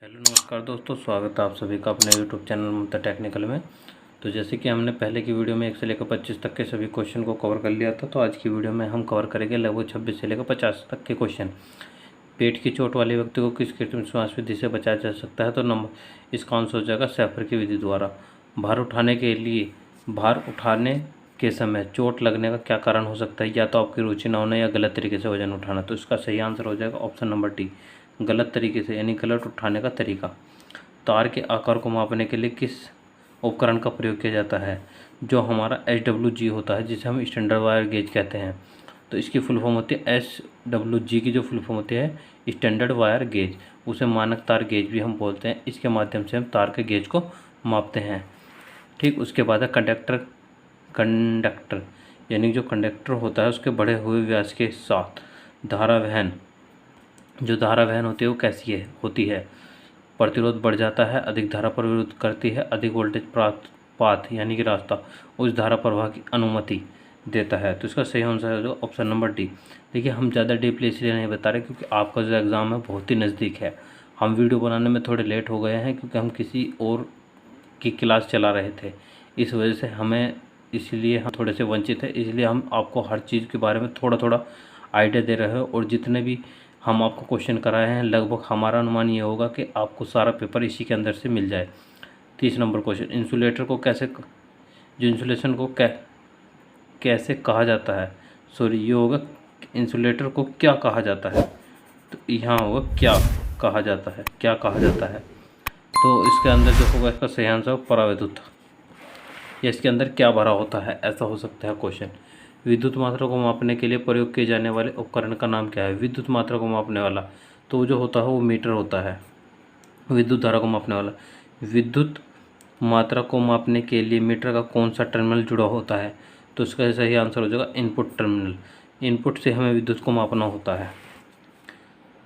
Hello नमस्कार दोस्तों, स्वागत है आप सभी का अपने यूट्यूब चैनल ममता टेक्निकल में। तो जैसे कि हमने पहले की वीडियो में 1 से लेकर 25 तक के सभी क्वेश्चन को कवर कर लिया था, तो आज की वीडियो में हम कवर करेंगे लगभग 26 से लेकर 50 तक के क्वेश्चन। पेट की चोट वाले व्यक्ति को किस कृत्रिम श्वास विधि से बचाया जा सकता है? तो नंबर इसका आंसर हो जाएगा सैफर की विधि द्वारा। भार उठाने के समय चोट लगने का क्या कारण हो सकता है? या तो आपकी रुचि न होना या गलत तरीके से वजन उठाना। तो इसका सही आंसर हो जाएगा ऑप्शन नंबर डी, गलत तरीके से, यानी गलत उठाने का तरीका। तार के आकार को मापने के लिए किस उपकरण का प्रयोग किया जाता है? जो हमारा SWG होता है, जिसे हम स्टैंडर्ड वायर गेज कहते हैं। तो इसकी फुल फॉर्म होती है SWG की जो फुल फॉर्म होती है स्टैंडर्ड वायर गेज, उसे मानक तार गेज भी हम बोलते हैं। इसके माध्यम से हम तार के गेज को मापते हैं। ठीक, उसके बाद है कंडक्टर यानी जो कंडक्टर होता है उसके बढ़े हुए व्यास के साथ धारा वहन, जो धारा वहन होती है वो कैसी होती है? प्रतिरोध बढ़ जाता है, अधिक धारा पर विरोध करती है, अधिक वोल्टेज पाथ यानी कि रास्ता उस धारा प्रवाह की अनुमति देता है। तो इसका सही आंसर है ऑप्शन नंबर डी। देखिए, हम ज़्यादा डीपली इसलिए नहीं बता रहे क्योंकि आपका जो एग्ज़ाम है बहुत ही नज़दीक है। हम वीडियो बनाने में थोड़े लेट हो गए हैं क्योंकि हम किसी और की क्लास चला रहे थे, इस वजह से इसलिए हम थोड़े से वंचित हैं। इसलिए हम आपको हर चीज़ के बारे में थोड़ा थोड़ा आइडिया दे रहे हैं, और जितने भी हम आपको क्वेश्चन कराए हैं लगभग हमारा अनुमान ये होगा कि आपको सारा पेपर इसी के अंदर से मिल जाए। 30 नंबर क्वेश्चन, इंसुलेशन को कैसे कहा जाता है? सॉरी, ये होगा इंसुलेटर को क्या कहा जाता है? तो यहाँ होगा क्या कहा जाता है, क्या कहा जाता है। तो इसके अंदर जो होगा इसका सही आंसर परावैद्युत, या इसके अंदर क्या भरा होता है, ऐसा हो सकता है क्वेश्चन। विद्युत मात्रा को मापने के लिए प्रयोग किए जाने वाले उपकरण का नाम क्या है? विद्युत मात्रा को मापने वाला तो जो होता है वो मीटर होता है। विद्युत धारा को मापने वाला, विद्युत मात्रा को मापने के लिए मीटर का कौन सा टर्मिनल जुड़ा होता है? तो इसका सही आंसर हो जाएगा इनपुट टर्मिनल। इनपुट से हमें विद्युत को मापना होता है।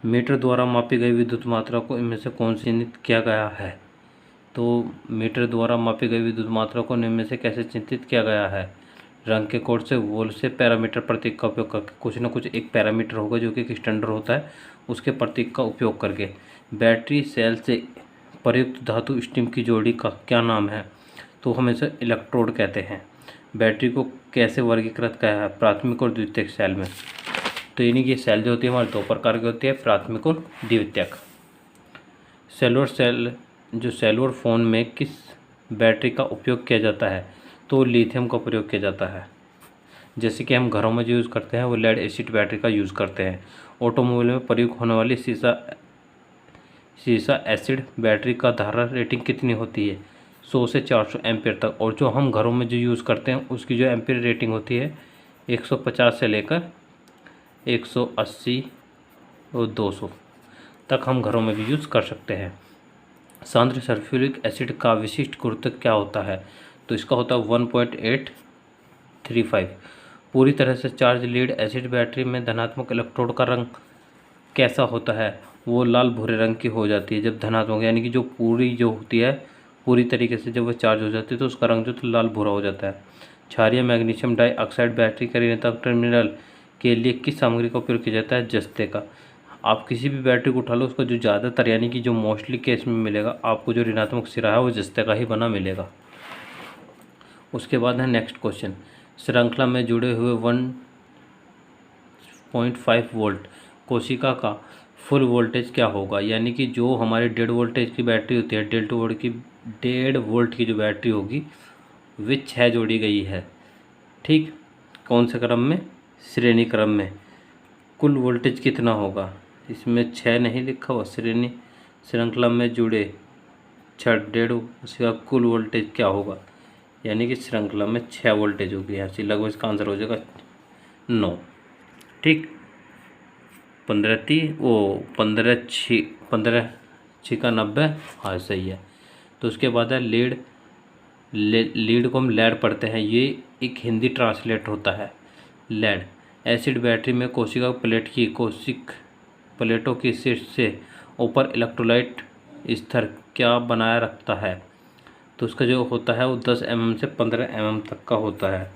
मीटर द्वारा मापी गई विद्युत मात्रा को इनमें से कौन सी चिन्हित किया गया है? तो मीटर द्वारा मापी गई विद्युत मात्रा को निम्न में से कैसे चिन्हित किया गया है? रंग के कोड से, वोल्ट से, पैरामीटर प्रतीक का उपयोग करके। कुछ ना कुछ एक पैरामीटर होगा जो कि एक स्टैंडर्ड होता है, उसके प्रतीक का उपयोग करके। बैटरी सेल से प्रयुक्त धातु स्टीम की जोड़ी का क्या नाम है? तो हम इसे इलेक्ट्रोड कहते हैं। बैटरी को कैसे वर्गीकृत किया है? प्राथमिक और द्वितीयक सेल में। तो यानी कि सेल जो होती है हमारे 2 प्रकार की होती है, प्राथमिक और द्वितीयक। सेलुलर फ़ोन में किस बैटरी का उपयोग किया जाता है? तो लिथियम का प्रयोग किया जाता है। जैसे कि हम घरों में जो यूज़ करते हैं वो लेड एसिड बैटरी का यूज़ करते हैं। ऑटोमोबाइल में प्रयोग होने वाली सीसा एसिड बैटरी का धारा रेटिंग कितनी होती है? 100 से 400 एम्पियर तक। और जो हम घरों में जो यूज़ करते हैं उसकी जो एम्पियर रेटिंग होती है 150 से लेकर 180 और 200 तक हम घरों में भी यूज़ कर सकते हैं। सांद्र सल्फ्यूरिक एसिड का विशिष्ट गुरुत्व क्या होता है? तो इसका होता है 1.835। पूरी तरह से चार्ज लीड एसिड बैटरी में धनात्मक इलेक्ट्रोड का रंग कैसा होता है? वो लाल भूरे रंग की हो जाती है जब धनात्मक, यानी कि जो होती है पूरी तरीके से जब वो चार्ज हो जाती है तो उसका रंग जो तो लाल भूरा हो जाता है। क्षारीय मैग्नीशियम डाइऑक्साइड बैटरी के ऋणात्मक टर्मिनल के लिए किस सामग्री का उपयोग किया जाता है? जस्ते का। आप किसी भी बैटरी को उठा लो, उसका जो ज़्यादातर यानी कि जो मोस्टली केस में मिलेगा आपको जो ऋणात्मक सिरा है वो जस्ते का ही बना मिलेगा। उसके बाद है नेक्स्ट क्वेश्चन, श्रृंखला में जुड़े हुए 1.5 वोल्ट कोशिका का फुल वोल्टेज क्या होगा? यानी कि जो हमारी 1.5 वोल्टेज की बैटरी होती है, 1.5 वोल्ट की जो बैटरी होगी वे 6 जोड़ी गई है। ठीक, कौन से क्रम में? श्रेणी क्रम में। कुल वोल्टेज कितना होगा? इसमें 6 नहीं लिखा हुआ, श्रृंखला में जुड़े 6 1.5, उसका कुल वोल्टेज क्या होगा? यानी कि श्रृंखला में 6 वोल्टेज होगी। यहाँ से लगभग इसका आंसर हो जाएगा 9। ठीक, 15 6 का 90, हाँ सही है। तो उसके बाद है लीड को हम लैड पढ़ते हैं, ये एक हिंदी ट्रांसलेट होता है लैड। एसिड बैटरी में कोशिका प्लेटों की शीर्ष से ऊपर इलेक्ट्रोलाइट स्तर क्या बनाए रखता है? तो उसका जो होता है वो 10 mm से 15 mm तक का होता है।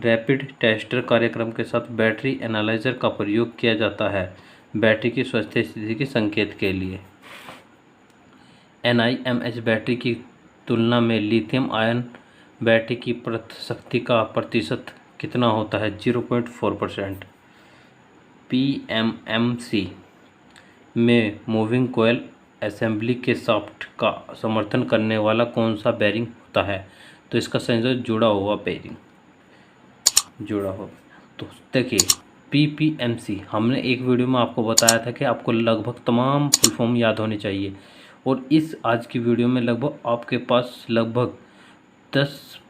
रैपिड टेस्टर कार्यक्रम के साथ बैटरी एनालाइजर का प्रयोग किया जाता है बैटरी की स्वास्थ्य स्थिति के संकेत के लिए। NiMH बैटरी की तुलना में लिथियम आयन बैटरी की शक्ति का प्रतिशत कितना होता है? 0.4%। PMMC में मूविंग कोयल असेंबली के शाफ्ट का समर्थन करने वाला कौन सा बेरिंग होता है? तो इसका संयोजन जुड़ा हुआ बेरिंग, जुड़ा हुआ। तो देखिए PPMC हमने एक वीडियो में आपको बताया था कि आपको लगभग तमाम फुल फॉर्म याद होनी चाहिए, और इस आज की वीडियो में लगभग आपके पास लगभग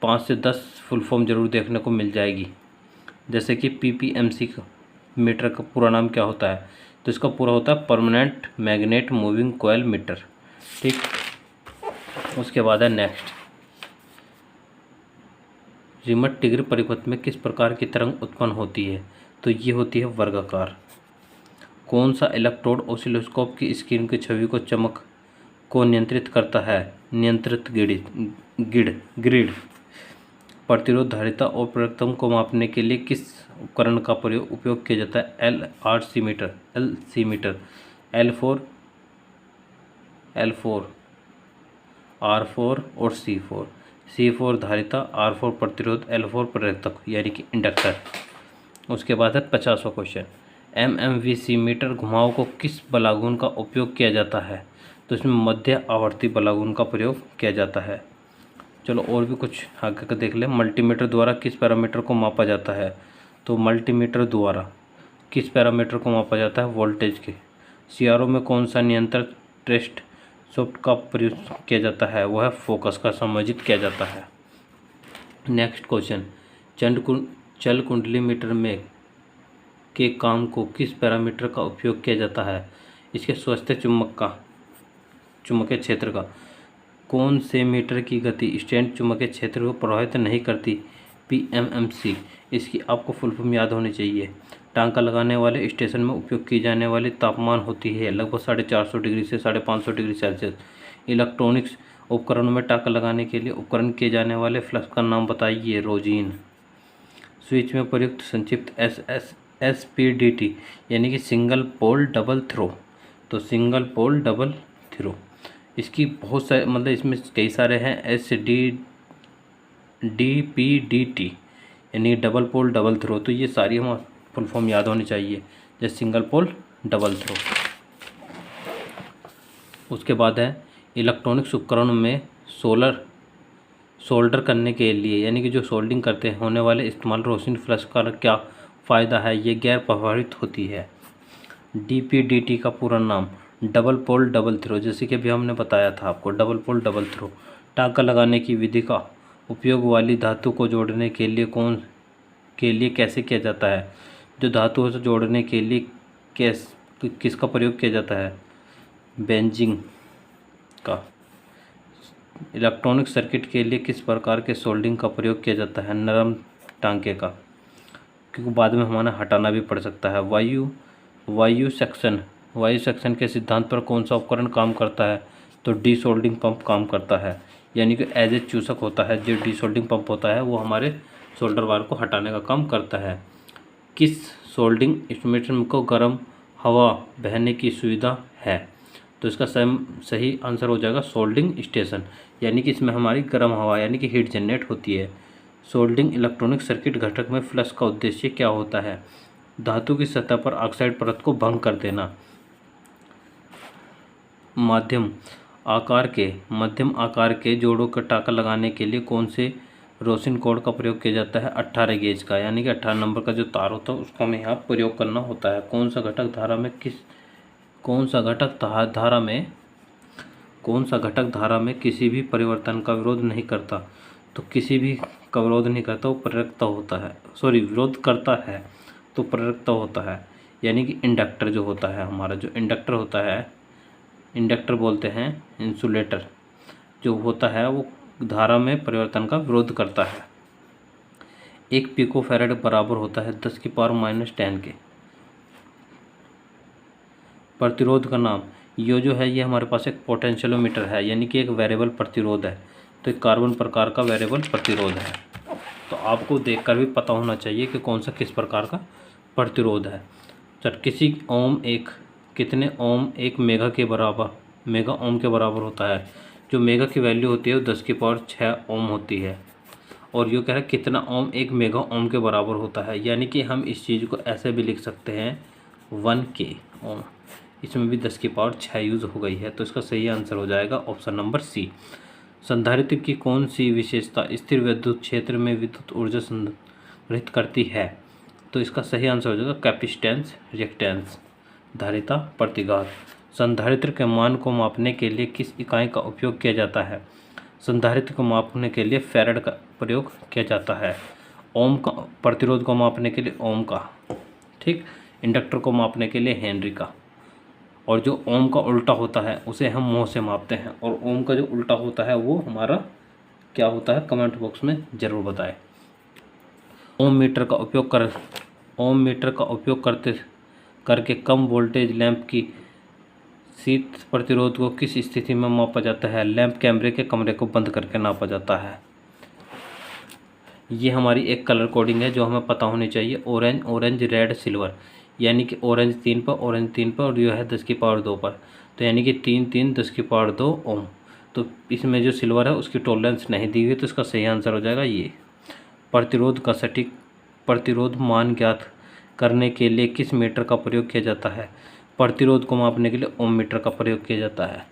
5 से 10 फुल फॉर्म जरूर देखने को मिल जाएगी। जैसे कि PPMC का मीटर का पूरा नाम क्या होता है? तो इसका पूरा होता है permanent magnet moving coil meter. ठीक, उसके बाद है नेक्स्ट, रिमट टिग्री परिपथ में किस प्रकार की तरंग उत्पन्न होती है? तो ये होती है वर्गाकार। कौन सा इलेक्ट्रोड ऑसिलोस्कोप की स्क्रीन की छवि को चमक को नियंत्रित करता है? नियंत्रित ग्रिड। प्रतिरोध धारिता और प्रवर्तन को मापने के लिए किस उपकरण का उपयोग किया जाता है? LC metre. L4 R4 और C4 धारिता, R4 प्रतिरोध, L4 प्रेरकत्व यानी कि इंडक्टर। उसके बाद है 50वां क्वेश्चन, MMVC मीटर घुमाव को किस बलागुन का उपयोग किया जाता है? तो इसमें मध्य आवर्ती बलागुन का प्रयोग किया जाता है। चलो और भी कुछ आगे का देख लें। मल्टीमीटर द्वारा किस पैरामीटर को मापा जाता है? तो मल्टीमीटर द्वारा किस पैरामीटर को मापा जाता है? वोल्टेज के। CRO में कौन सा नियंत्रण टेस्ट सॉफ्ट का प्रयोग किया जाता है? वह फोकस का समायोजित किया जाता है। नेक्स्ट क्वेश्चन, चल कुंडली मीटर में के काम को किस पैरामीटर का उपयोग किया जाता है? इसके स्वास्थ्य चुंबकीय क्षेत्र का। कौन से मीटर की गति स्टैंड चुंबकीय क्षेत्र को प्रभावित नहीं करती? PMMC। इसकी आपको फुल फॉर्म याद होनी चाहिए। टांका लगाने वाले स्टेशन में उपयोग की जाने वाली तापमान होती है लगभग 450 डिग्री से 550 डिग्री सेल्सियस। इलेक्ट्रॉनिक्स उपकरणों में टांका लगाने के लिए उपकरण किए जाने वाले फ्लक्स का नाम बताइए। रोजीन। स्विच में प्रयुक्त संक्षिप्त SPDT यानी कि सिंगल पोल डबल थ्रो। तो सिंगल पोल डबल थ्रो, इसकी बहुत सारे मतलब इसमें कई सारे हैं। SDPDT यानी डबल पोल डबल थ्रो। तो ये सारी हम फुल फॉर्म याद होनी चाहिए, जैसे सिंगल पोल डबल थ्रो। उसके बाद है इलेक्ट्रॉनिक्स उपकरणों में सोल्डर करने के लिए यानी कि जो सोल्डिंग करते हैं होने वाले इस्तेमाल रोशनी फ्लक्स का क्या फ़ायदा है? ये गैर प्रभावित होती है। DPDT का पूरा नाम डबल पोल डबल थ्रो, जैसे कि अभी हमने बताया था आपको, डबल पोल डबल थ्रो। टांका लगाने की विधि का उपयोग वाली धातु को जोड़ने के लिए कैसे किया जाता है? जो धातुओं से जोड़ने के लिए किसका प्रयोग किया जाता है? बेंजिंग का। इलेक्ट्रॉनिक सर्किट के लिए किस प्रकार के सोल्डिंग का प्रयोग किया जाता है? नरम टांके का, क्योंकि बाद में हमारा हटाना भी पड़ सकता है। वायु सेक्शन के सिद्धांत पर कौन सा उपकरण काम करता है? तो डीसोल्डिंग पंप काम करता है, यानी कि एज ए चूसक होता है। जो डीसोल्डिंग पंप होता है वो हमारे सोल्डर वायर को हटाने का काम करता है। किस सोल्डिंग इंस्ट्रूमेंट को गर्म हवा बहने की सुविधा है? तो इसका सही आंसर हो जाएगा सोल्डिंग स्टेशन, यानी कि इसमें हमारी गर्म हवा यानी कि हीट जनरेट होती है। सोल्डिंग इलेक्ट्रॉनिक सर्किट घटक में फ्लक्स का उद्देश्य क्या होता है? धातु की सतह पर ऑक्साइड परत को भंग कर देना। मध्यम आकार के जोड़ों का टांका लगाने के लिए कौन से रोसिन कोड का प्रयोग किया जाता है? 18 गेज का, यानी कि 18 नंबर का जो तार होता है उसका हमें यहाँ प्रयोग करना होता है। कौन सा घटक धारा में किसी भी परिवर्तन का विरोध नहीं करता? तो किसी भी का विरोध नहीं करता, वो प्रेरकता होता है। विरोध करता है तो प्रेरकता होता है, यानी कि इंडक्टर जो होता है हमारा, जो इंडक्टर होता है, इंडक्टर बोलते हैं इंसुलेटर जो होता है, वो धारा में परिवर्तन का विरोध करता है। 1 पिकोफैरेड बराबर होता है 10⁻⁻10 के। प्रतिरोध का नाम, ये जो है ये हमारे पास एक पोटेंशियोमीटर है, यानी कि एक वेरिएबल प्रतिरोध है। तो एक कार्बन प्रकार का वेरिएबल प्रतिरोध है। तो आपको देखकर भी पता होना चाहिए कि कौन सा किस प्रकार का प्रतिरोध है। सर कितने ओम 1 मेगा के बराबर मेगा ओम के बराबर होता है। जो मेगा की वैल्यू होती है वो 10⁶ ओम होती है। और ये कह रहा है कितना ओम 1 मेगा ओम के बराबर होता है, यानी कि हम इस चीज़ को ऐसे भी लिख सकते हैं 1K ओम। इसमें भी 10⁶ यूज़ हो गई है, तो इसका सही आंसर हो जाएगा ऑप्शन नंबर सी। संधारित्र की कौन सी विशेषता स्थिर विद्युत क्षेत्र में विद्युत ऊर्जा संग्रहित करती है? तो इसका सही आंसर हो जाएगा कैपेसिटेंस, रिएक्टेंस, धारिता, प्रतिघात। संधारित्र के मान को मापने के लिए किस इकाई का उपयोग किया जाता है? संधारित्र को मापने के लिए फैराड का प्रयोग किया जाता है। ओम का प्रतिरोध को मापने के लिए ओम का, ठीक। इंडक्टर को मापने के लिए हेनरी का। और जो ओम का उल्टा होता है उसे हम मोह से मापते हैं, और ओम का जो उल्टा होता है वो हमारा क्या होता है, कमेंट बॉक्स में ज़रूर बताएं। ओम मीटर का उपयोग करके कम वोल्टेज लैंप की शीत प्रतिरोध को किस स्थिति में मापा जाता है? लैंप कैमरे के कमरे को बंद करके नापा जाता है। ये हमारी एक कलर कोडिंग है जो हमें पता होनी चाहिए। ऑरेंज, रेड, सिल्वर, यानी कि ऑरेंज 3 पर, और यह है 10⁻² पर, तो यानी कि 3 10⁻² ओम। तो इसमें जो सिल्वर है उसकी टॉलरेंस नहीं दी हुई, तो इसका सही आंसर हो जाएगा ये। प्रतिरोध का सटीक प्रतिरोध मान ज्ञात करने के लिए किस मीटर का प्रयोग किया जाता है? प्रतिरोध को मापने के लिए ओम मीटर का प्रयोग किया जाता है।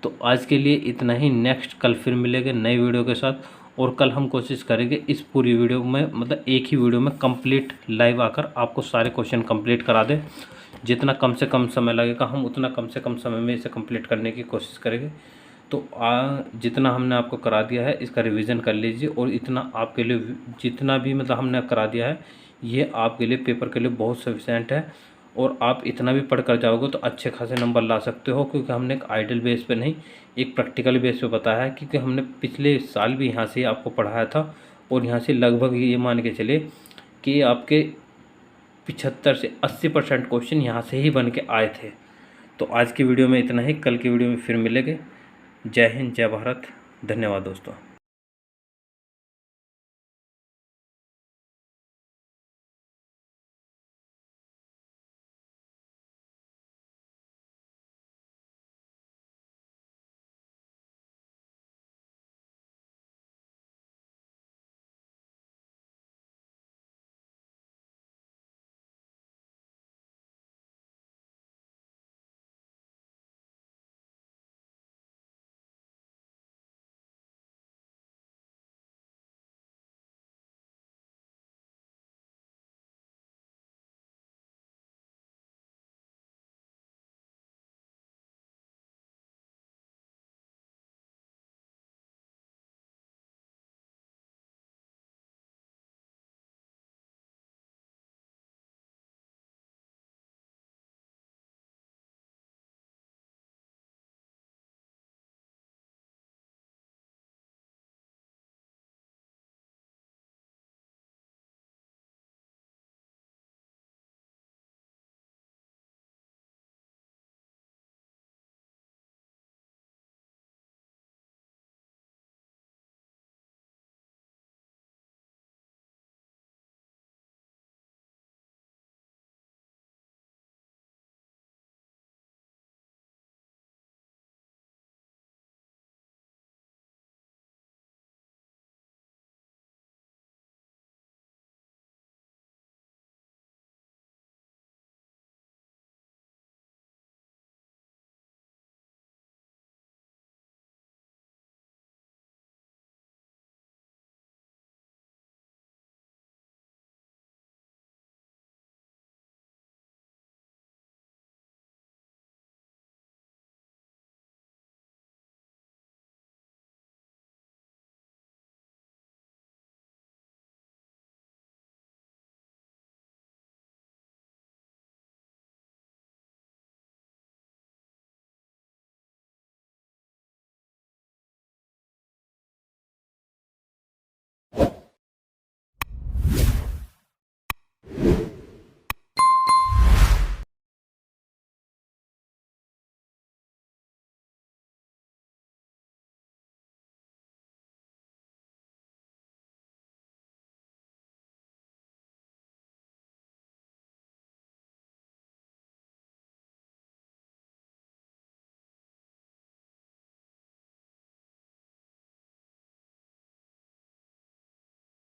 तो आज के लिए इतना ही। नेक्स्ट कल फिर मिलेंगे नई वीडियो के साथ, और कल हम कोशिश करेंगे इस पूरी वीडियो में, मतलब एक ही वीडियो में कंप्लीट लाइव आकर आपको सारे क्वेश्चन कंप्लीट करा दें। जितना कम से कम समय लगेगा हम उतना कम से कम समय में इसे कंप्लीट करने की कोशिश करेंगे। तो जितना हमने आपको करा दिया है इसका रिवीजन कर लीजिए, और इतना आपके लिए जितना भी मतलब हमने करा दिया है ये आपके लिए पेपर के लिए बहुत सफिशेंट है। और आप इतना भी पढ़ कर जाओगे तो अच्छे खासे नंबर ला सकते हो, क्योंकि हमने एक आइडियल बेस पे नहीं, एक प्रैक्टिकल बेस पे बताया है। क्योंकि हमने पिछले साल भी यहाँ से आपको पढ़ाया था, और यहाँ से लगभग ये मान के चले कि आपके 75 से 80% क्वेश्चन यहाँ से ही बन के आए थे। तो आज की वीडियो में इतना ही, कल की वीडियो में फिर मिलेंगे। जय हिंद, जय भारत, धन्यवाद दोस्तों।